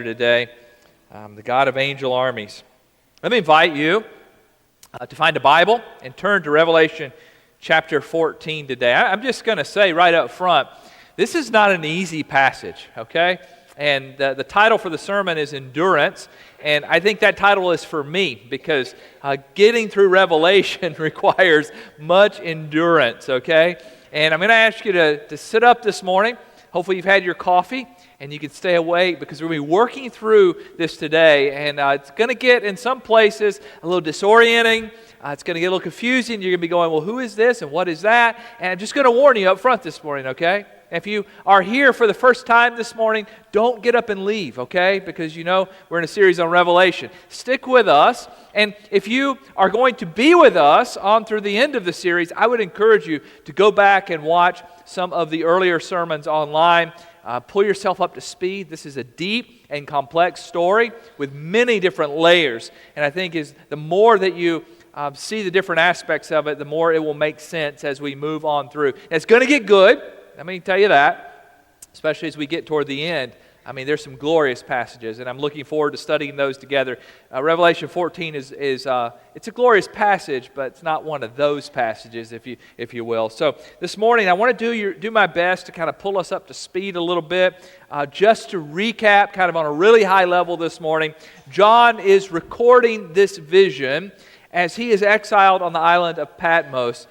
today, the God of angel armies. Let me invite you to find a Bible and turn to Revelation chapter 14 today. I'm just going to say right up front, this is not an easy passage, okay? And the title for the sermon is Endurance, and I think that title is for me because getting through Revelation requires much endurance, okay? And I'm going to ask you to sit up this morning. Hopefully you've had your coffee and you can stay awake because we're going to be working through this today. And it's going to get, in some places, a little disorienting. It's going to get a little confusing. You're going to be going, well, who is this and what is that? And I'm just going to warn you up front this morning, okay? If you are here for the first time this morning, don't get up and leave, okay? Because you know we're in a series on Revelation. Stick with us. And if you are going to be with us on through the end of the series, I would encourage you to go back and watch some of the earlier sermons online. Pull yourself up to speed. This is a deep and complex story with many different layers. And I think the more that you see the different aspects of it, the more it will make sense as we move on through. And it's going to get good. Let me tell you that, especially as we get toward the end. I mean, there's some glorious passages, and I'm looking forward to studying those together. Revelation 14 is it's a glorious passage, but it's not one of those passages, if you will. So this morning, I want to do my best to kind of pull us up to speed a little bit. Just to recap, kind of on a really high level this morning, John is recording this vision as he is exiled on the island of Patmos.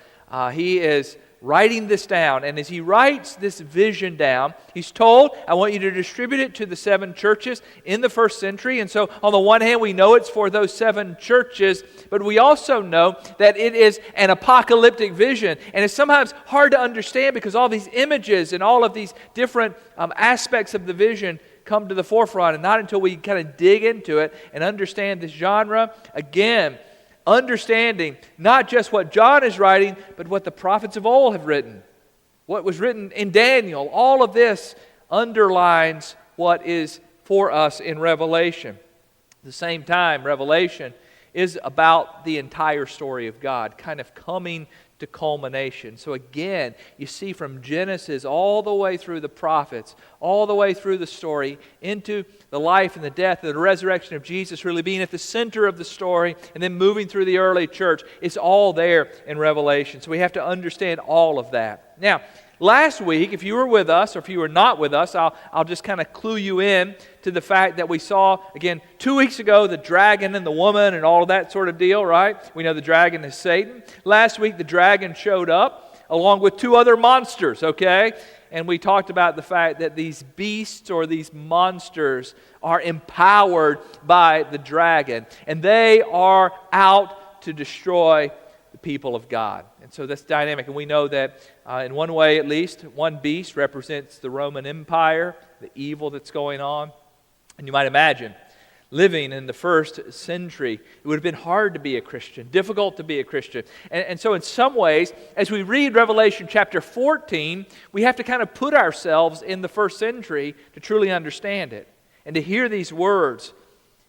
He is writing this down, and as he writes this vision down, he's told, I want you to distribute it to the 7 churches in the first century. And so on the one hand, we know it's for those 7 churches, but we also know that it is an apocalyptic vision, and it's sometimes hard to understand because all these images and all of these different aspects of the vision come to the forefront, and not until we kind of dig into it and understand this genre. Again, understanding not just what John is writing, but what the prophets of old have written. What was written in Daniel. All of this underlines what is for us in Revelation. At the same time, Revelation is about the entire story of God, kind of coming to culmination. So again, you see from Genesis all the way through the prophets, all the way through the story, into the life and the death and the resurrection of Jesus really being at the center of the story, and then moving through the early church. It's all there in Revelation. So we have to understand all of that. Now, last week, if you were with us or if you were not with us, I'll just kind of clue you in to the fact that we saw, again, 2 weeks ago, the dragon and the woman and all of that sort of deal, right? We know the dragon is Satan. Last week, the dragon showed up along with 2 other monsters, okay? And we talked about the fact that these beasts or these monsters are empowered by the dragon, and they are out to destroy the people of God. And so that's dynamic. And we know that in one way at least, one beast represents the Roman Empire, the evil that's going on. And you might imagine, living in the first century, it would have been hard to be a Christian, difficult to be a Christian. And so in some ways, as we read Revelation chapter 14, we have to kind of put ourselves in the first century to truly understand it. And to hear these words,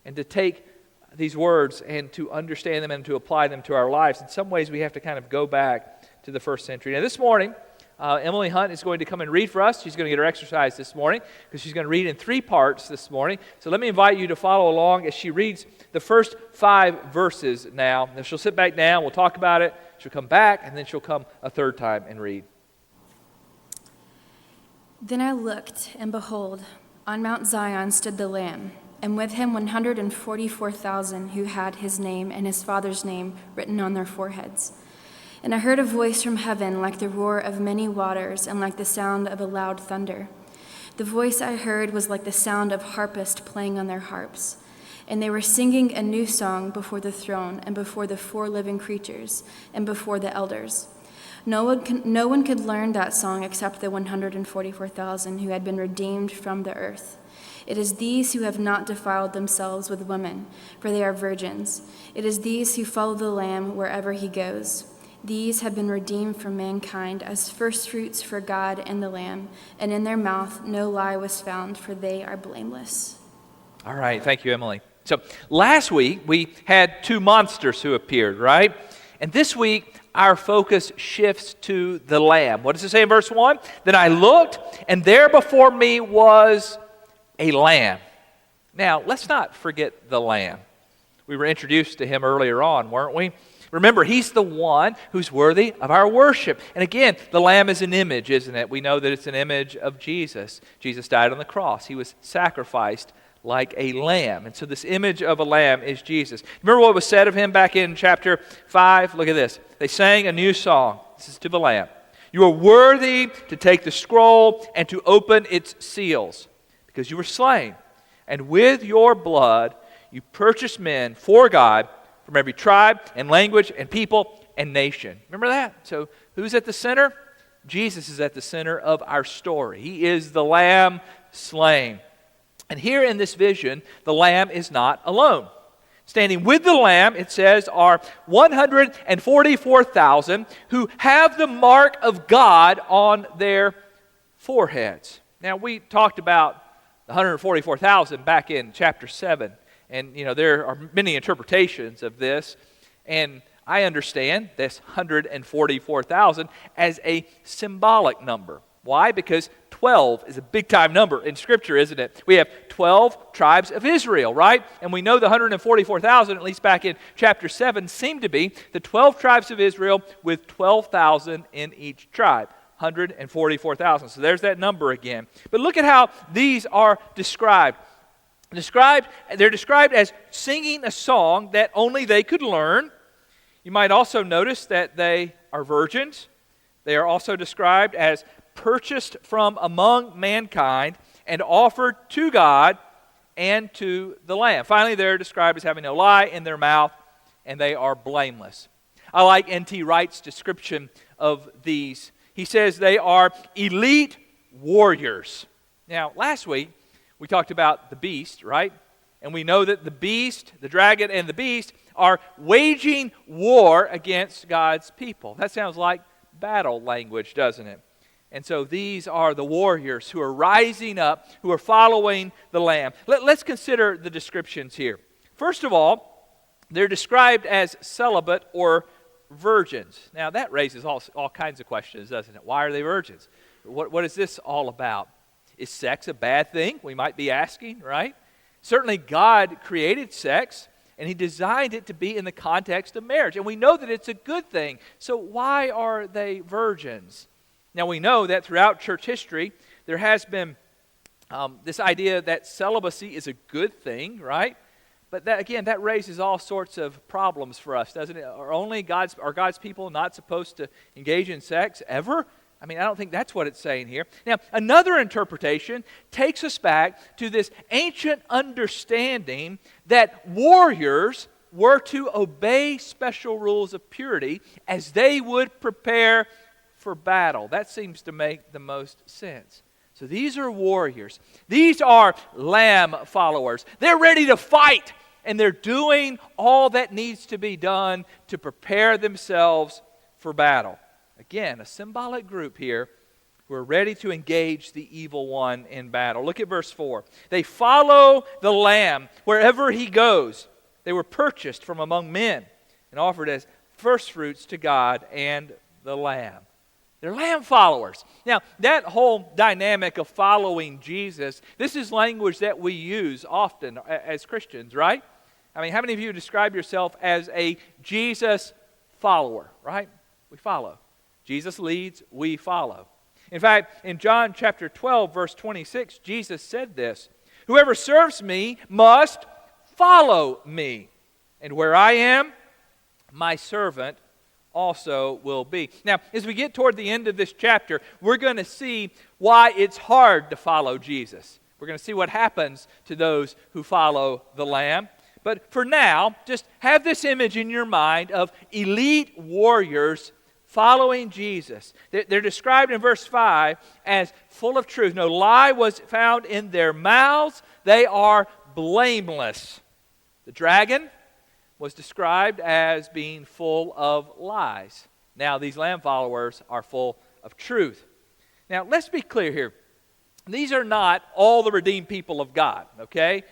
and to take these words and to understand them and to apply them to our lives. In some ways, we have to kind of go back to the first century. Now this morning, Emily Hunt is going to come and read for us. She's going to get her exercise this morning because she's going to read in 3 parts this morning. So let me invite you to follow along as she reads the first 5 verses now. Then she'll sit back down, we'll talk about it, she'll come back, and then she'll come a third time and read. Then I looked, and behold, on Mount Zion stood the Lamb, and with him 144,000 who had his name and his Father's name written on their foreheads. And I heard a voice from heaven like the roar of many waters and like the sound of a loud thunder. The voice I heard was like the sound of harpists playing on their harps. And they were singing a new song before the throne and before the 4 living creatures and before the elders. No one could learn that song except the 144,000 who had been redeemed from the earth. It is these who have not defiled themselves with women, for they are virgins. It is these who follow the Lamb wherever he goes. These have been redeemed from mankind as firstfruits for God and the Lamb, and in their mouth no lie was found, for they are blameless. All right, thank you, Emily. So last week we had 2 monsters who appeared, right? And this week our focus shifts to the Lamb. What does it say in verse 1? Then I looked, and there before me was a lamb. Now, let's not forget the Lamb. We were introduced to him earlier on, weren't we? Remember, he's the one who's worthy of our worship. And again, the Lamb is an image, isn't it? We know that it's an image of Jesus. Jesus died on the cross. He was sacrificed like a lamb. And so this image of a lamb is Jesus. Remember what was said of him back in chapter 5? Look at this. They sang a new song. This is to the Lamb. You are worthy to take the scroll and to open its seals, because you were slain. And with your blood you purchased men for God from every tribe and language and people and nation. Remember that? So who's at the center? Jesus is at the center of our story. He is the Lamb slain. And here in this vision, the Lamb is not alone. Standing with the Lamb, it says, are 144,000 who have the mark of God on their foreheads. Now, we talked about the 144,000 back in chapter 7. And, there are many interpretations of this. And I understand this 144,000 as a symbolic number. Why? Because 12 is a big-time number in Scripture, isn't it? We have 12 tribes of Israel, right? And we know the 144,000, at least back in chapter 7, seemed to be the 12 tribes of Israel with 12,000 in each tribe. 144,000. So there's that number again. But look at how these are described. They're described as singing a song that only they could learn. You might also notice that they are virgins. They are also described as purchased from among mankind and offered to God and to the Lamb. Finally, they're described as having no lie in their mouth, and they are blameless. I like N.T. Wright's description of these. He says they are elite warriors. Now, last week, we talked about the beast, right? And we know that the beast, the dragon and the beast, are waging war against God's people. That sounds like battle language, doesn't it? And so these are the warriors who are rising up, who are following the Lamb. Let's consider the descriptions here. First of all, they're described as celibate or virgins. Now that raises all kinds of questions, doesn't it? Why are they virgins? What is this all about? Is sex a bad thing? We might be asking, right? Certainly God created sex, and He designed it to be in the context of marriage. And we know that it's a good thing. So why are they virgins? Now we know that throughout church history, there has been this idea that celibacy is a good thing, right? But that raises all sorts of problems for us, doesn't it? Are God's people not supposed to engage in sex ever? I mean, I don't think that's what it's saying here. Now, another interpretation takes us back to this ancient understanding that warriors were to obey special rules of purity as they would prepare for battle. That seems to make the most sense. So these are warriors. These are Lamb followers. They're ready to fight, and they're doing all that needs to be done to prepare themselves for battle. Again, a symbolic group here who are ready to engage the evil one in battle. Look at verse 4. They follow the Lamb wherever He goes. They were purchased from among men and offered as firstfruits to God and the Lamb. They're Lamb followers. Now, that whole dynamic of following Jesus, this is language that we use often as Christians, right? I mean, how many of you describe yourself as a Jesus follower, right? We follow. Jesus leads, we follow. In fact, in John chapter 12, verse 26, Jesus said this, "Whoever serves me must follow me, and where I am, my servant also will be." Now, as we get toward the end of this chapter, we're going to see why it's hard to follow Jesus. We're going to see what happens to those who follow the Lamb. But for now, just have this image in your mind of elite warriors following Jesus. They're described in verse 5 as full of truth. No lie was found in their mouths. They are blameless. The dragon was described as being full of lies. Now, these Lamb followers are full of truth. Now, let's be clear here. These are not all the redeemed people of God, okay?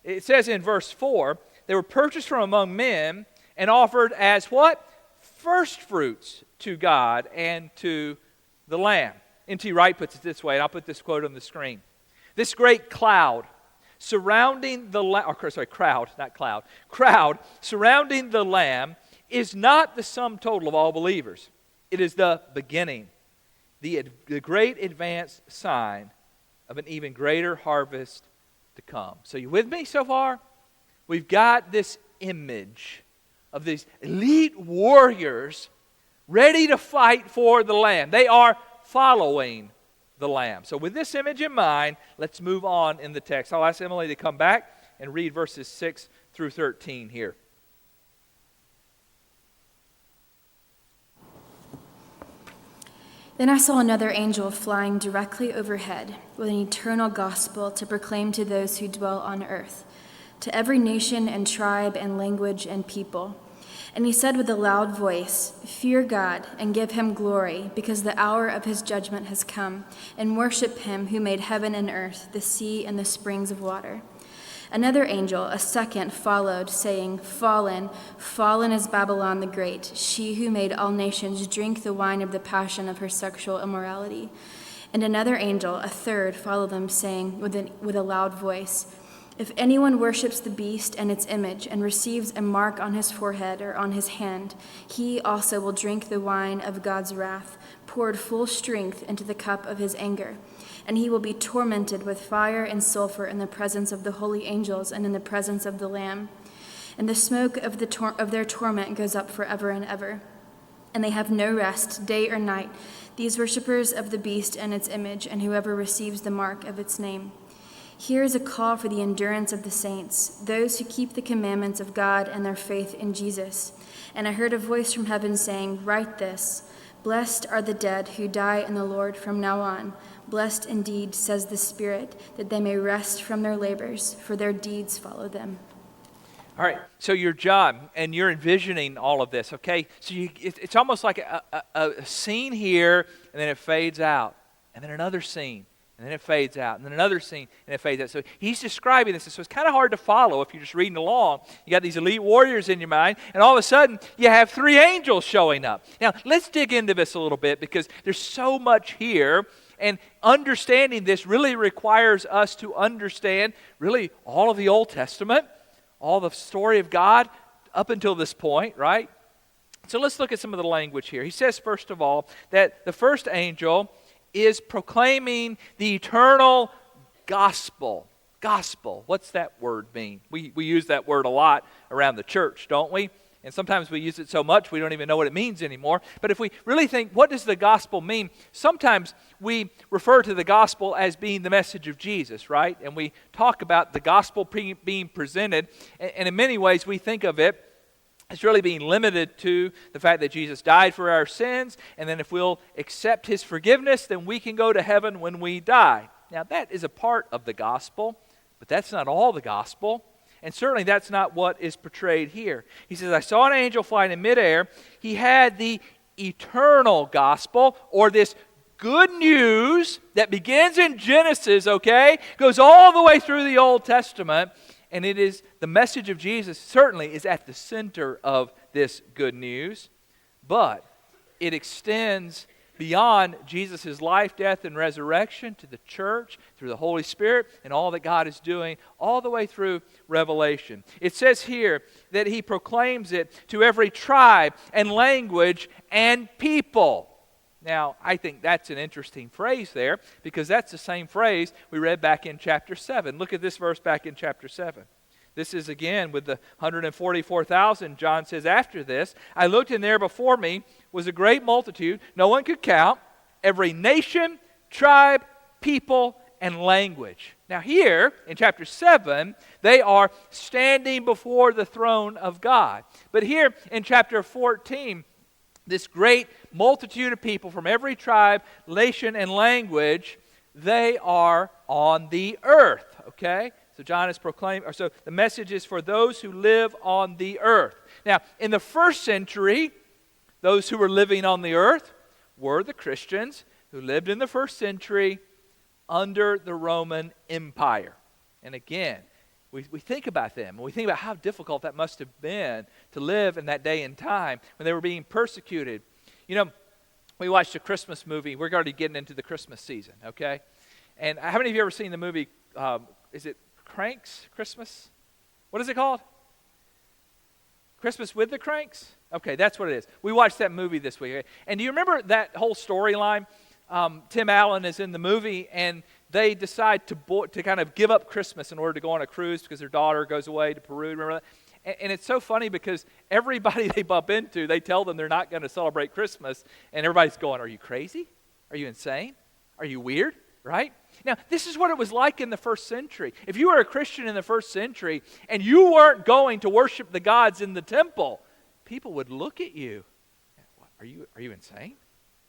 It says in verse 4, they were purchased from among men and offered as what? First fruits to God and to the Lamb. N.T. Wright puts it this way, and I'll put this quote on the screen. This great cloud surrounding the crowd, not cloud, crowd surrounding the Lamb is not the sum total of all believers. It is the beginning, the great advanced sign of an even greater harvest to come. So you with me so far? We've got this image of these elite warriors ready to fight for the Lamb. They are following the Lamb. So with this image in mind, let's move on in the text. I'll ask Emily to come back and read verses 6 through 13 here. Then I saw another angel flying directly overhead with an eternal gospel to proclaim to those who dwell on earth, to every nation and tribe and language and people. And he said with a loud voice, "Fear God and give him glory, because the hour of his judgment has come, and worship him who made heaven and earth, the sea and the springs of water." Another angel, a second, followed, saying, "Fallen, fallen is Babylon the Great, she who made all nations drink the wine of the passion of her sexual immorality." And another angel, a third, followed them, saying with a loud voice, "If anyone worships the beast and its image and receives a mark on his forehead or on his hand, he also will drink the wine of God's wrath, poured full strength into the cup of his anger. And he will be tormented with fire and sulfur in the presence of the holy angels and in the presence of the Lamb. And the smoke of their torment goes up forever and ever. And they have no rest, day or night, these worshippers of the beast and its image, and whoever receives the mark of its name. Here is a call for the endurance of the saints, those who keep the commandments of God and their faith in Jesus. And I heard a voice from heaven saying, 'Write this, blessed are the dead who die in the Lord from now on. Blessed indeed, says the Spirit, that they may rest from their labors, for their deeds follow them.'" All right, so your job, and you're envisioning all of this, okay? So it's almost like a scene here, and then it fades out, and then another scene, and then it fades out, and then another scene, and it fades out. So he's describing this, so it's kind of hard to follow if you're just reading along. You got these elite warriors in your mind, and all of a sudden, you have three angels showing up. Now, let's dig into this a little bit, because there's so much here, and understanding this really requires us to understand really all of the Old Testament, all the story of God up until this point, right? So let's look at some of the language here. He says, first of all, that the first angel is proclaiming the eternal gospel. Gospel, what's that word mean? We use that word a lot around the church, don't we? And sometimes we use it so much we don't even know what it means anymore. But if we really think, what does the gospel mean? Sometimes we refer to the gospel as being the message of Jesus, right? And we talk about the gospel being presented. And in many ways we think of it as really being limited to the fact that Jesus died for our sins. And then if we'll accept his forgiveness, then we can go to heaven when we die. Now that is a part of the gospel, but that's not all the gospel. And certainly that's not what is portrayed here. He says, "I saw an angel flying in midair. He had the eternal gospel," or this good news that begins in Genesis, okay, goes all the way through the Old Testament. And it is the message of Jesus certainly is at the center of this good news. But it extends beyond Jesus' life, death, and resurrection to the church, through the Holy Spirit, and all that God is doing, all the way through Revelation. It says here that he proclaims it to every tribe and language and people. Now, I think that's an interesting phrase there, because that's the same phrase we read back in chapter 7. Look at this verse back in chapter 7. This is again with the 144,000. John says, "After this, I looked, and there before me was a great multitude, no one could count, every nation, tribe, people, and language." Now here, in chapter 7, they are standing before the throne of God. But here in chapter 14, this great multitude of people from every tribe, nation, and language, they are on the earth, okay? So John is proclaiming, so the message is for those who live on the earth. Now, in the first century, those who were living on the earth were the Christians who lived in the first century under the Roman Empire. And again, we think about them, and we think about how difficult that must have been to live in that day and time when they were being persecuted. You know, we watched a Christmas movie. We're already getting into the Christmas season, okay? And how many of you ever seen the movie, is it Cranks Christmas? What is it called? Christmas with the Cranks? Okay, that's what it is. We watched that movie this week. Okay? And do you remember that whole storyline? Tim Allen is in the movie, and they decide to kind of give up Christmas in order to go on a cruise because their daughter goes away to Peru. Remember that? And it's so funny because everybody they bump into, they tell them they're not going to celebrate Christmas, and everybody's going, "Are you crazy? Are you insane? Are you weird?" Right? Now, this is what it was like in the first century. If you were a Christian in the first century and you weren't going to worship the gods in the temple, people would look at you. Are you insane?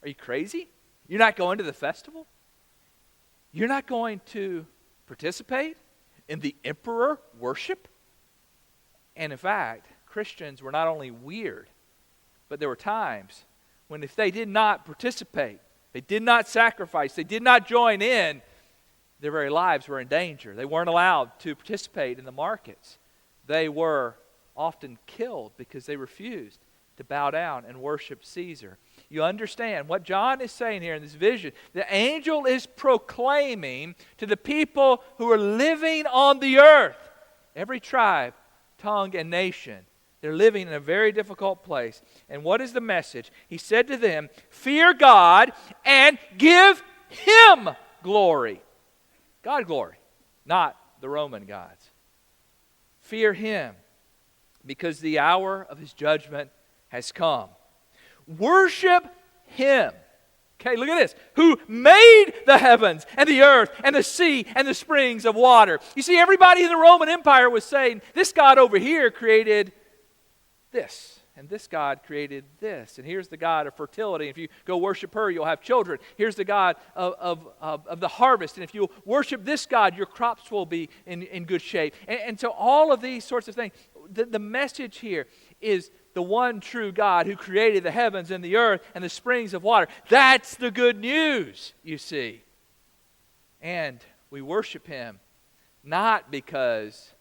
Are you crazy? You're not going to the festival? You're not going to participate in the emperor worship? And in fact, Christians were not only weird, but there were times when if they did not participate, they did not sacrifice, they did not join in, their very lives were in danger. They weren't allowed to participate in the markets. They were often killed because they refused to bow down and worship Caesar. You understand what John is saying here in this vision. The angel is proclaiming to the people who are living on the earth, every tribe, tongue, and nation. They're living in a very difficult place. And what is the message? He said to them, "Fear God and give Him glory." God glory, not the Roman gods. Fear Him, because the hour of His judgment has come. Worship Him. Okay, look at this. Who made the heavens and the earth and the sea and the springs of water. You see, everybody in the Roman Empire was saying, this God over here created this. And this God created this. And here's the God of fertility. If you go worship her, you'll have children. Here's the God of the harvest. And if you worship this God, your crops will be in good shape. And so all of these sorts of things. The message here is the one true God who created the heavens and the earth and the springs of water. That's the good news, you see. And we worship Him not because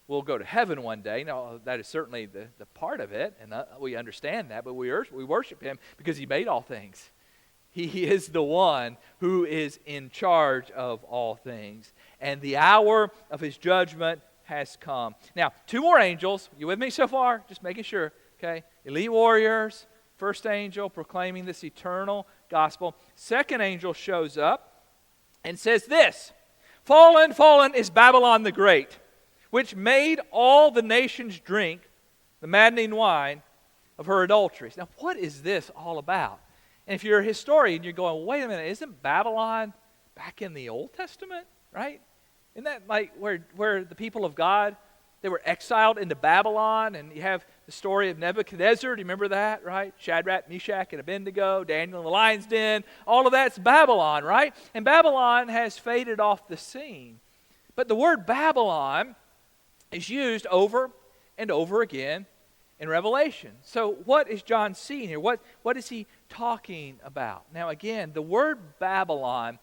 we'll go to heaven one day. No, that is certainly the part of it, and we understand that, but we worship Him because He made all things. He is the one who is in charge of all things. And the hour of His judgment has come. Now, two more angels. You with me so far? Just making sure. Okay, elite warriors, first angel proclaiming this eternal gospel. Second angel shows up and says this, "Fallen, fallen is Babylon the Great, which made all the nations drink the maddening wine of her adulteries." Now, what is this all about? And if you're a historian, you're going, wait a minute, isn't Babylon back in the Old Testament, right? Isn't that like where the people of God, they were exiled into Babylon, and you have the story of Nebuchadnezzar. Do you remember that, right? Shadrach, Meshach, and Abednego, Daniel in the lion's den. All of that's Babylon, right? And Babylon has faded off the scene. But the word Babylon is used over and over again in Revelation. So what is John seeing here? What is he talking about? Now again, the word Babylon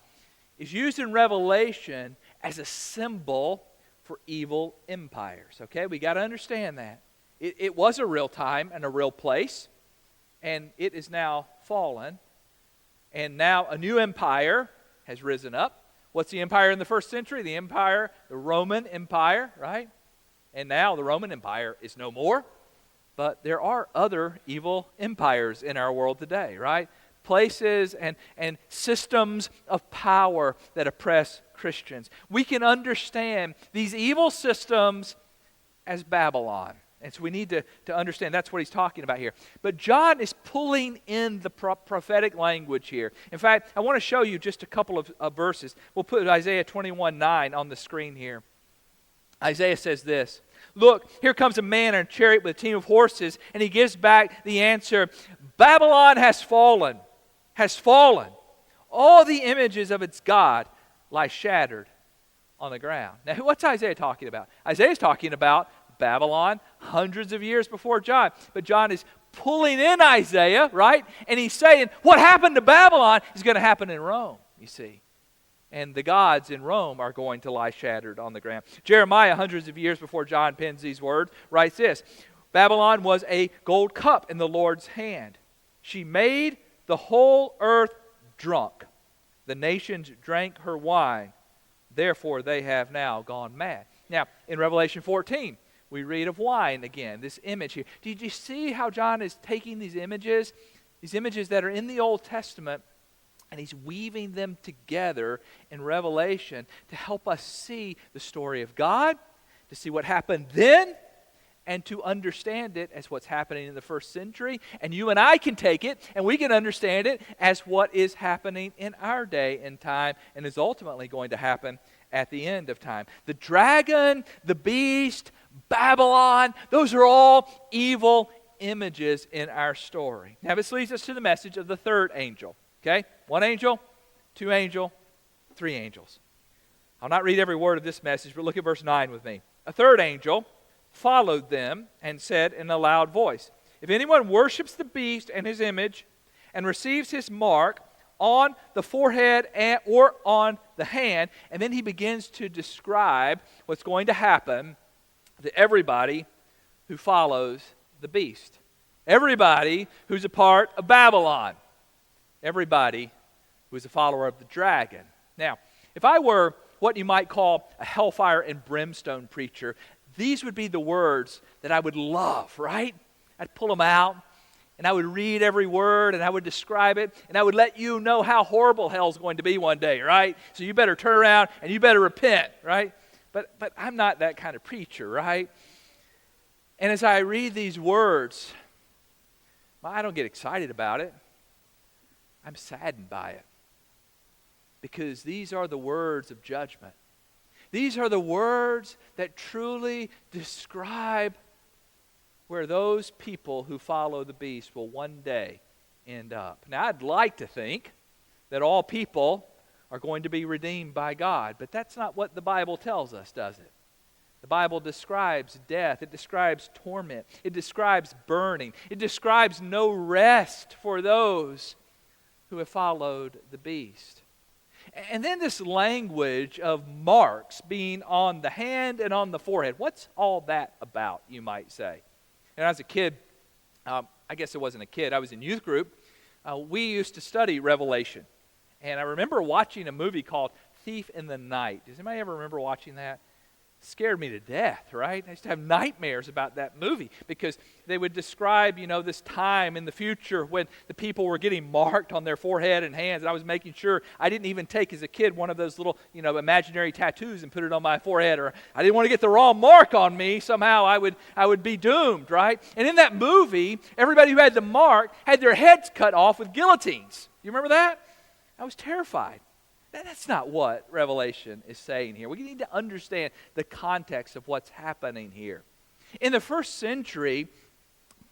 is used in Revelation as a symbol for evil empires. Okay, we got to understand that. It was a real time and a real place, and it is now fallen, and now a new empire has risen up. What's the empire in the first century? The Roman Empire, right? And now the Roman Empire is no more, but there are other evil empires in our world today, right? Places and systems of power that oppress Christians. We can understand these evil systems as Babylon. And so we need to understand that's what he's talking about here. But John is pulling in the prophetic language here. In fact, I want to show you just a couple of verses. We'll put Isaiah 21:9 on the screen here. Isaiah says this, "Look, here comes a man in a chariot with a team of horses," and he gives back the answer, "Babylon has fallen, has fallen. All the images of its God lie shattered on the ground." Now, what's Isaiah talking about? Isaiah's talking about Babylon hundreds of years before John. But John is pulling in Isaiah, right? And he's saying what happened to Babylon is going to happen in Rome, you see. And the gods in Rome are going to lie shattered on the ground. Jeremiah, hundreds of years before John pens these words, writes this, "Babylon was a gold cup in the Lord's hand. She made the whole earth drunk. The nations drank her wine. Therefore, they have now gone mad." Now, in Revelation 14, we read of wine again, this image here. Did you see how John is taking these images that are in the Old Testament, and he's weaving them together in Revelation to help us see the story of God, to see what happened then, and to understand it as what's happening in the first century. And you and I can take it, and we can understand it as what is happening in our day and time, and is ultimately going to happen at the end of time. The dragon, the beast, Babylon, those are all evil images in our story. Now this leads us to the message of the third angel. Okay? 1 angel, 2 angel, 3 angels. I'll not read every word of this message, but look at verse 9 with me. A third angel followed them and said in a loud voice, "If anyone worships the beast and his image and receives his mark on the forehead or on the hand," and then he begins to describe what's going to happen to everybody who follows the beast. Everybody who's a part of Babylon. Everybody who is a follower of the dragon. Now, if I were what you might call a hellfire and brimstone preacher, these would be the words that I would love, right? I'd pull them out, and I would read every word, and I would describe it, and I would let you know how horrible hell's going to be one day, right? So you better turn around, and you better repent, right? But I'm not that kind of preacher, right? And as I read these words, I don't get excited about it. I'm saddened by it. Because these are the words of judgment. These are the words that truly describe where those people who follow the beast will one day end up. Now, I'd like to think that all people are going to be redeemed by God, but that's not what the Bible tells us, does it? The Bible describes death. It describes torment. It describes burning. It describes no rest for those who have followed the beast. And then this language of marks being on the hand and on the forehead. What's all that about, you might say? And as a kid, I guess it wasn't a kid, I was in youth group, we used to study Revelation. And I remember watching a movie called Thief in the Night. Does anybody ever remember watching that? It scared me to death, right? I used to have nightmares about that movie because they would describe, this time in the future when the people were getting marked on their forehead and hands. And I was making sure I didn't even take as a kid one of those little, imaginary tattoos and put it on my forehead, or I didn't want to get the wrong mark on me. Somehow I would be doomed, right? And in that movie, everybody who had the mark had their heads cut off with guillotines. You remember that? I was terrified. That's not what Revelation is saying here. We need to understand the context of what's happening here. In the first century,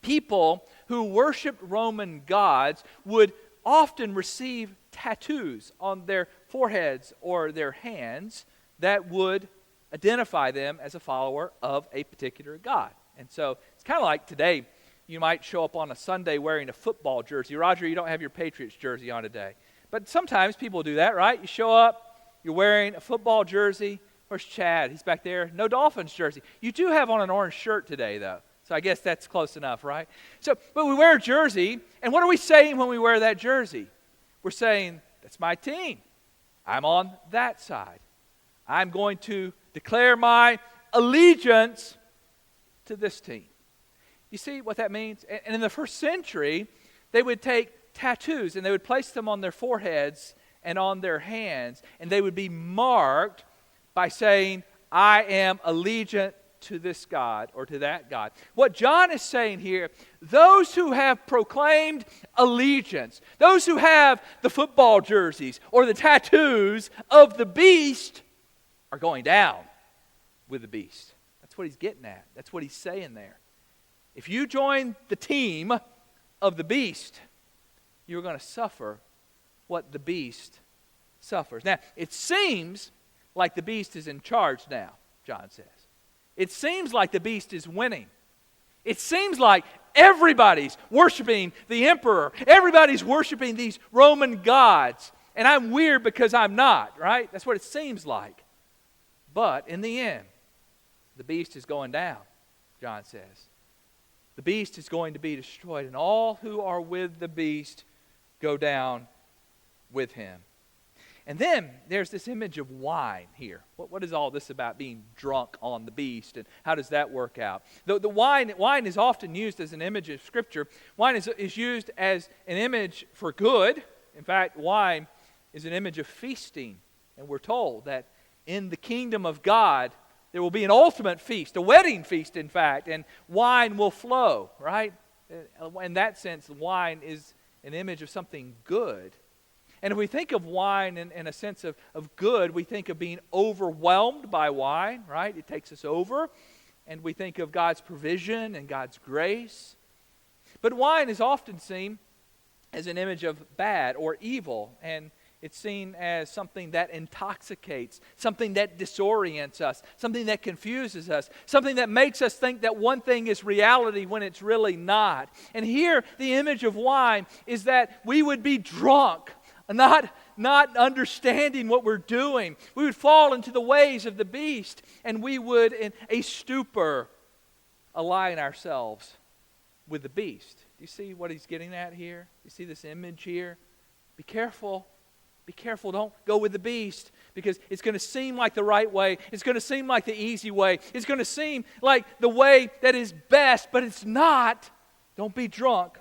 people who worshiped Roman gods would often receive tattoos on their foreheads or their hands that would identify them as a follower of a particular god. And so it's kind of like today, you might show up on a Sunday wearing a football jersey. Roger, you don't have your Patriots jersey on today. But sometimes people do that, right? You show up, you're wearing a football jersey. Where's Chad? He's back there. No Dolphins jersey. You do have on an orange shirt today, though. So I guess that's close enough, right? But we wear a jersey, and what are we saying when we wear that jersey? We're saying, that's my team. I'm on that side. I'm going to declare my allegiance to this team. You see what that means? And in the first century, they would take tattoos and they would place them on their foreheads and on their hands, and they would be marked by saying, I am allegiant to this God or to that God. What John is saying here, those who have proclaimed allegiance, those who have the football jerseys or the tattoos of the beast are going down with the beast. That's what he's getting at. That's what he's saying there. If you join the team of the beast, you're going to suffer what the beast suffers. Now, it seems like the beast is in charge now, John says. It seems like the beast is winning. It seems like everybody's worshiping the emperor. Everybody's worshiping these Roman gods. And I'm weird because I'm not, right? That's what it seems like. But in the end, the beast is going down, John says. The beast is going to be destroyed, and all who are with the beast go down with him. And then there's this image of wine here. What is all this about being drunk on the beast, and how does that work out? The wine is often used as an image of Scripture. Wine is used as an image for good. In fact, wine is an image of feasting. And we're told that in the kingdom of God, there will be an ultimate feast, a wedding feast, in fact, and wine will flow, right? In that sense, wine is an image of something good. And if we think of wine in a sense of good, we think of being overwhelmed by wine, right? It takes us over. And we think of God's provision and God's grace. But wine is often seen as an image of bad or evil. And it's seen as something that intoxicates, something that disorients us, something that confuses us, something that makes us think that one thing is reality when it's really not. And here, the image of wine is that we would be drunk, not understanding what we're doing. We would fall into the ways of the beast, and we would, in a stupor, align ourselves with the beast. Do you see what he's getting at here? You see this image here? Be careful. Be careful. Don't go with the beast, because it's going to seem like the right way. It's going to seem like the easy way. It's going to seem like the way that is best, but it's not. Don't be drunk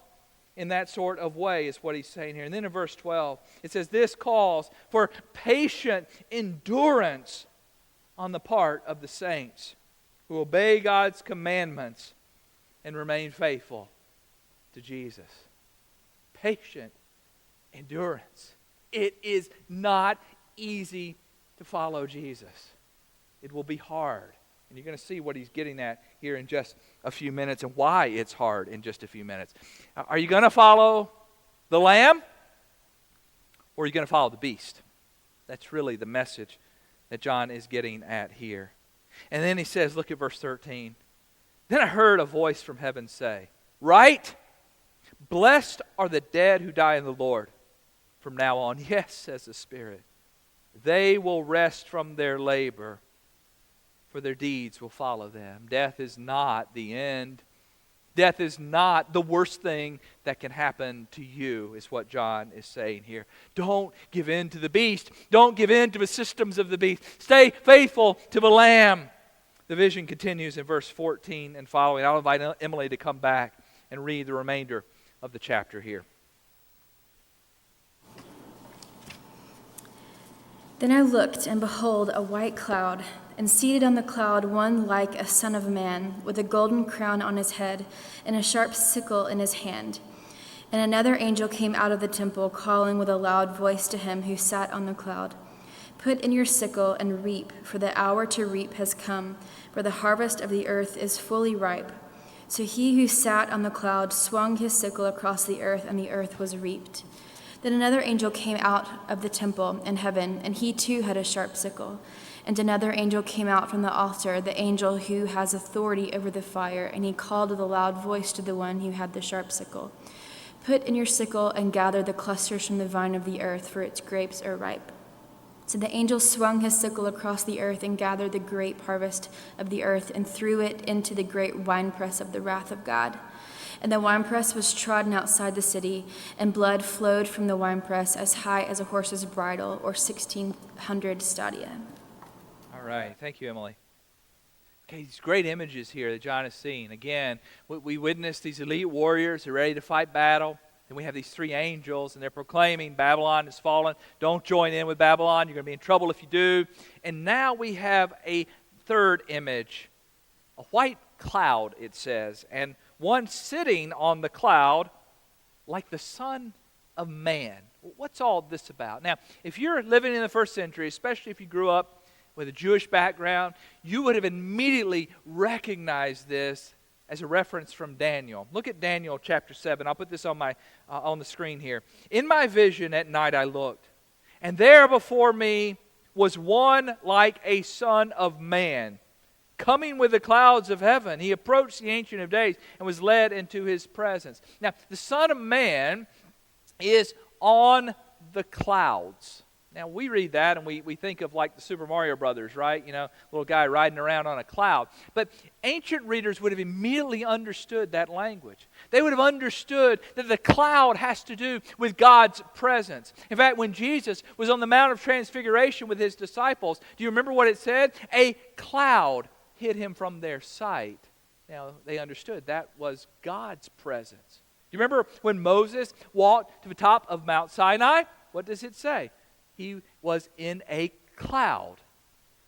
in that sort of way, is what he's saying here. And then in verse 12, it says, this calls for patient endurance on the part of the saints who obey God's commandments and remain faithful to Jesus. Patient endurance. It is not easy to follow Jesus. It will be hard. And you're going to see what he's getting at here in just a few minutes, and why it's hard in just a few minutes. Are you going to follow the Lamb, or are you going to follow the beast? That's really the message that John is getting at here. And then he says, look at verse 13. Then I heard a voice from heaven say, "Write, blessed are the dead who die in the Lord from now on." Yes, says the Spirit. They will rest from their labor, for their deeds will follow them. Death is not the end. Death is not the worst thing that can happen to you, is what John is saying here. Don't give in to the beast. Don't give in to the systems of the beast. Stay faithful to the Lamb. The vision continues in verse 14 and following. I'll invite Emily to come back and read the remainder of the chapter here. Then I looked, and behold, a white cloud, and seated on the cloud one like a son of man, with a golden crown on his head, and a sharp sickle in his hand. And another angel came out of the temple, calling with a loud voice to him who sat on the cloud, "Put in your sickle and reap, for the hour to reap has come, for the harvest of the earth is fully ripe." So he who sat on the cloud swung his sickle across the earth, and the earth was reaped. Then another angel came out of the temple in heaven, and he too had a sharp sickle. And another angel came out from the altar, the angel who has authority over the fire, and he called with a loud voice to the one who had the sharp sickle, "Put in your sickle and gather the clusters from the vine of the earth, for its grapes are ripe." So the angel swung his sickle across the earth and gathered the grape harvest of the earth and threw it into the great winepress of the wrath of God. And the winepress was trodden outside the city, and blood flowed from the winepress as high as a horse's bridle, or 1,600 stadia. All right. Thank you, Emily. Okay, these great images here that John is seeing. Again, we witness these elite warriors who are ready to fight battle. Then we have these three angels, and they're proclaiming Babylon is fallen. Don't join in with Babylon. You're going to be in trouble if you do. And now we have a third image, a white cloud, it says, and one sitting on the cloud like the Son of Man. What's all this about? Now, if you're living in the first century, especially if you grew up with a Jewish background, you would have immediately recognized this as a reference from Daniel. Look at Daniel chapter 7. I'll put this on the screen here. "In my vision at night I looked, and there before me was one like a son of man, coming with the clouds of heaven. He approached the Ancient of Days and was led into his presence." Now, the Son of Man is on the clouds. Now, we read that and we think of like the Super Mario Brothers, right? You know, little guy riding around on a cloud. But ancient readers would have immediately understood that language. They would have understood that the cloud has to do with God's presence. In fact, when Jesus was on the Mount of Transfiguration with his disciples, do you remember what it said? A cloud hid him from their sight. Now, they understood that was God's presence. Do you remember when Moses walked to the top of Mount Sinai? What does it say? He was in a cloud.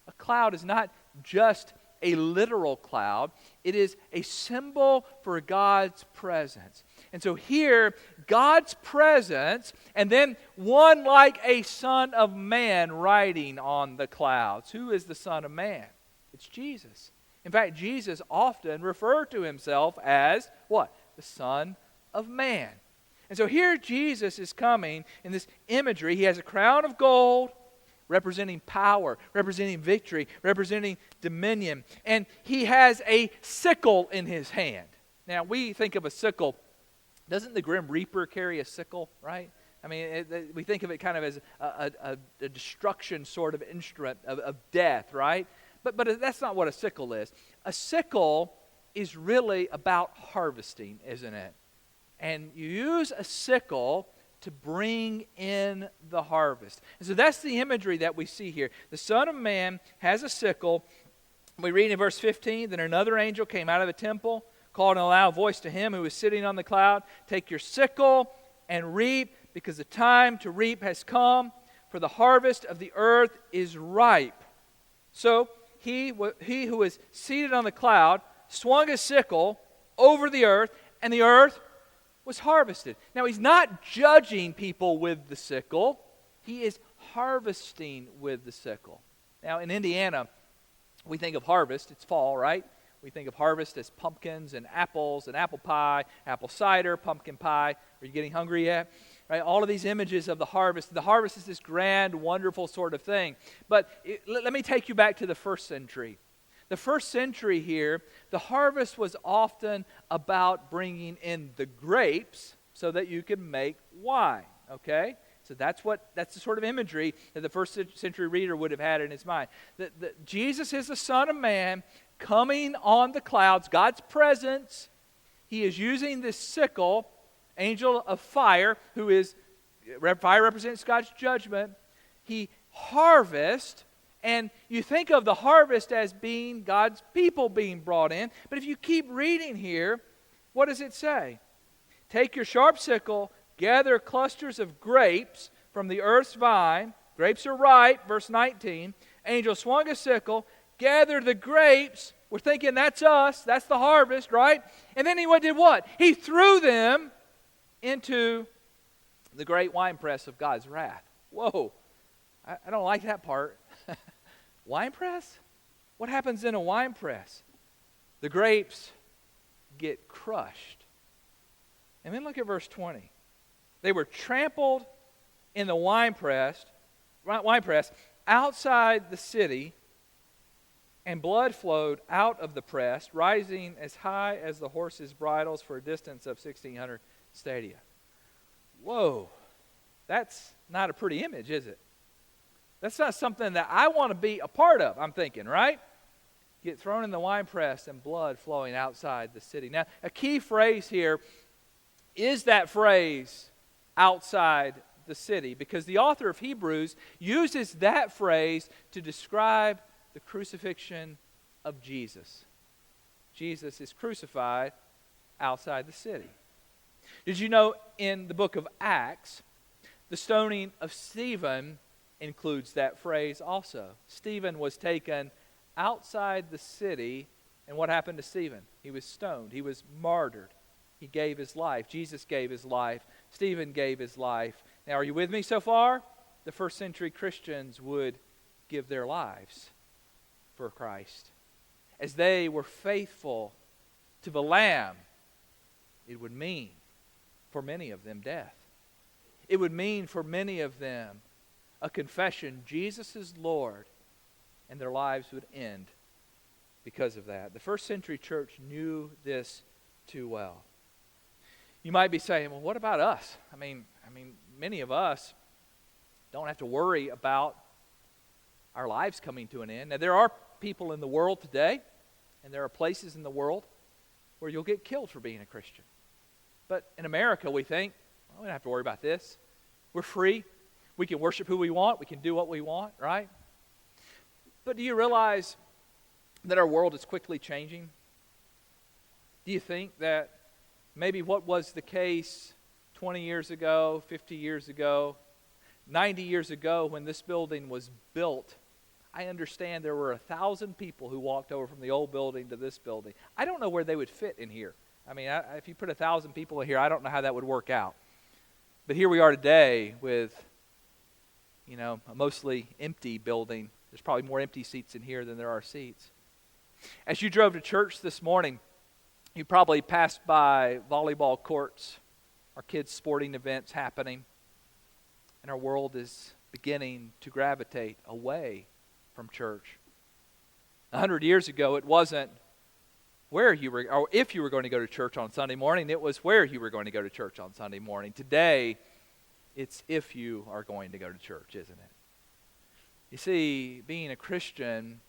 A cloud is not just a literal cloud. It is a symbol for God's presence. And so here, God's presence, and then one like a Son of Man riding on the clouds. Who is the Son of Man? It's Jesus. In fact, Jesus often referred to himself as what? The Son of Man. And so here Jesus is coming in this imagery. He has a crown of gold representing power, representing victory, representing dominion. And he has a sickle in his hand. Now, we think of a sickle. Doesn't the Grim Reaper carry a sickle, right? I mean, we think of it kind of as a destruction sort of instrument of death, right? But that's not what a sickle is. A sickle is really about harvesting, isn't it? And you use a sickle to bring in the harvest. And so that's the imagery that we see here. The Son of Man has a sickle. We read in verse 15, then another angel came out of the temple, called in a loud voice to him who was sitting on the cloud, take your sickle and reap, because the time to reap has come, for the harvest of the earth is ripe. So he who was seated on the cloud swung his sickle over the earth, and the earth was harvested. Now, he's not judging people with the sickle. He is harvesting with the sickle. Now, in Indiana, we think of harvest. It's fall, right? We think of harvest as pumpkins and apples and apple pie, apple cider, pumpkin pie. Are you getting hungry yet? Right? All of these images of the harvest. The harvest is this grand, wonderful sort of thing. But let me take you back to the first century. The first century here, the harvest was often about bringing in the grapes so that you could make wine, okay? So that's the sort of imagery that the first century reader would have had in his mind. That Jesus is the Son of Man coming on the clouds, God's presence. He is using this sickle, angel of fire, who is, fire represents God's judgment. He harvests. And you think of the harvest as being God's people being brought in. But if you keep reading here, what does it say? Take your sharp sickle, gather clusters of grapes from the earth's vine. Grapes are ripe, verse 19. Angel swung a sickle, gathered the grapes. We're thinking that's us, that's the harvest, right? And then he did what? He threw them into the great winepress of God's wrath. Whoa, I don't like that part. Wine press? What happens in a wine press? The grapes get crushed. And then look at verse 20. They were trampled in the wine press outside the city, and blood flowed out of the press, rising as high as the horses' bridles for a distance of 1,600 stadia. Whoa, that's not a pretty image, is it? That's not something that I want to be a part of, I'm thinking, right? Get thrown in the wine press and blood flowing outside the city. Now, a key phrase here is that phrase, outside the city, because the author of Hebrews uses that phrase to describe the crucifixion of Jesus. Jesus is crucified outside the city. Did you know in the book of Acts, the stoning of Stephen includes that phrase also? Stephen was taken outside the city, and what happened to Stephen? He was stoned. He was martyred. He gave his life. Jesus gave his life. Stephen gave his life. Now, are you with me so far? The first century Christians would give their lives for Christ. As they were faithful to the Lamb, it would mean for many of them death. It would mean for many of them a confession, Jesus is Lord, and their lives would end because of that. The first century church knew this too well. You might be saying, well, what about us? I mean, many of us don't have to worry about our lives coming to an end. Now, there are people in the world today, and there are places in the world where you'll get killed for being a Christian. But in America, we think, well, we don't have to worry about this. We're free. We can worship who we want. We can do what we want, right? But do you realize that our world is quickly changing? Do you think that maybe what was the case 20 years ago, 50 years ago, 90 years ago when this building was built, I understand there were 1,000 people who walked over from the old building to this building. I don't know where they would fit in here. I mean, if you put 1,000 people in here, I don't know how that would work out. But here we are today with, a mostly empty building. There's probably more empty seats in here than there are seats. As you drove to church this morning, you probably passed by volleyball courts, our kids' sporting events happening, and our world is beginning to gravitate away from church. 100 years ago, it wasn't where you were, or if you were going to go to church on Sunday morning, it was where you were going to go to church on Sunday morning. Today, it's if you are going to go to church, isn't it? You see, being a Christian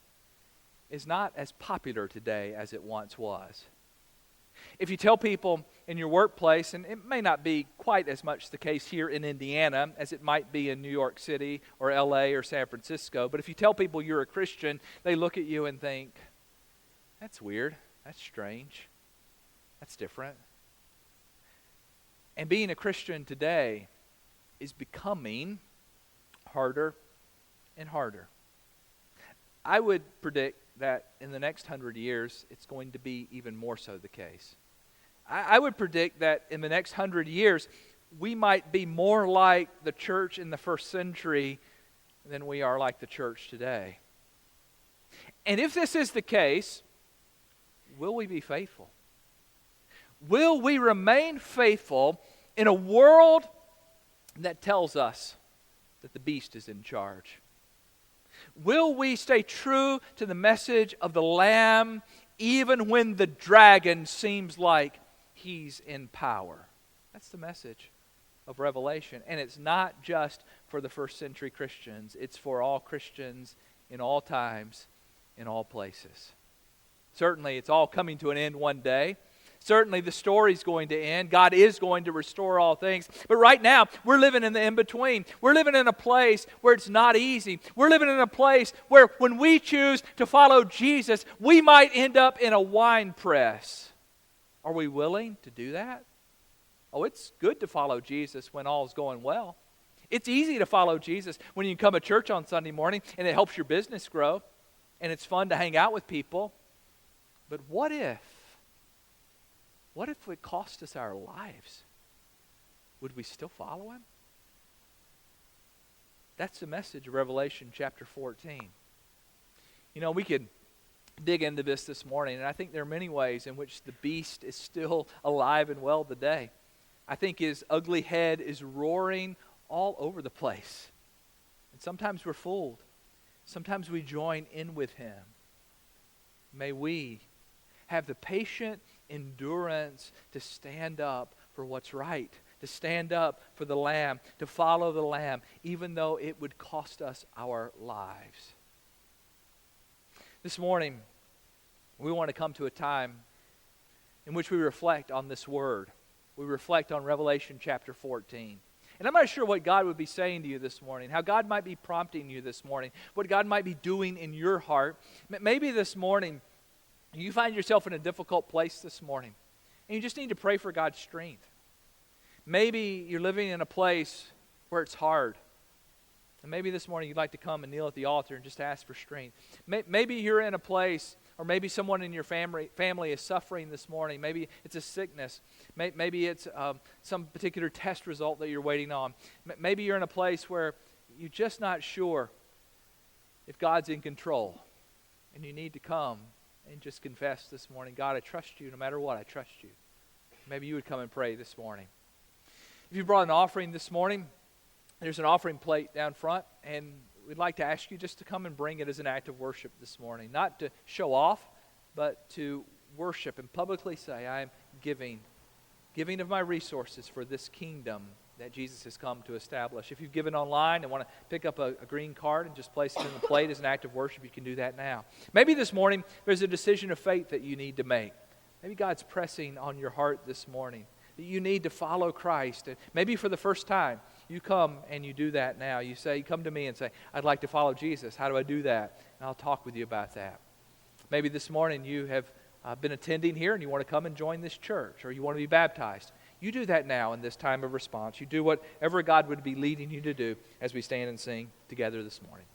is not as popular today as it once was. If you tell people in your workplace, and it may not be quite as much the case here in Indiana as it might be in New York City or LA or San Francisco, but if you tell people you're a Christian, they look at you and think, that's weird, that's strange, that's different. And being a Christian today is becoming harder and harder. I would predict that in the next 100 years, it's going to be even more so the case. I would predict that in the next 100 years, we might be more like the church in the first century than we are like the church today. And if this is the case, will we be faithful? Will we remain faithful in a world that tells us that the beast is in charge? Will we stay true to the message of the Lamb even when the dragon seems like he's in power? That's the message of Revelation. And it's not just for the first century Christians. It's for all Christians in all times, in all places. Certainly, it's all coming to an end one day. Certainly, the story's going to end. God is going to restore all things. But right now, we're living in the in-between. We're living in a place where it's not easy. We're living in a place where when we choose to follow Jesus, we might end up in a wine press. Are we willing to do that? Oh, it's good to follow Jesus when all's going well. It's easy to follow Jesus when you come to church on Sunday morning and it helps your business grow and it's fun to hang out with people. But what if it cost us our lives? Would we still follow him? That's the message of Revelation chapter 14. We could dig into this morning, and I think there are many ways in which the beast is still alive and well today. I think his ugly head is roaring all over the place. And sometimes we're fooled. Sometimes we join in with him. May we have the patient endurance to stand up for what's right, to stand up for the Lamb, to follow the Lamb, even though it would cost us our lives. This morning, we want to come to a time in which we reflect on this word. We reflect on Revelation chapter 14. And I'm not sure what God would be saying to you this morning, how God might be prompting you this morning, what God might be doing in your heart. Maybe this morning, you find yourself in a difficult place this morning, and you just need to pray for God's strength. Maybe you're living in a place where it's hard, and maybe this morning you'd like to come and kneel at the altar and just ask for strength. Maybe you're in a place, or maybe someone in your family is suffering this morning. Maybe it's a sickness. Maybe it's some particular test result that you're waiting on. Maybe you're in a place where you're just not sure if God's in control, and you need to come and just confess this morning, God, I trust you no matter what, I trust you. Maybe you would come and pray this morning. If you brought an offering this morning, there's an offering plate down front, and we'd like to ask you just to come and bring it as an act of worship this morning. Not to show off, but to worship and publicly say, I am giving of my resources for this kingdom that Jesus has come to establish. If you've given online and want to pick up a green card and just place it in the plate as an act of worship, you can do that now. Maybe this morning there's a decision of faith that you need to make. Maybe God's pressing on your heart this morning that you need to follow Christ. And maybe for the first time, you come and you do that now. You come to me and say, I'd like to follow Jesus. How do I do that? And I'll talk with you about that. Maybe this morning you have been attending here and you want to come and join this church, or you want to be baptized. You do that now in this time of response. You do whatever God would be leading you to do as we stand and sing together this morning.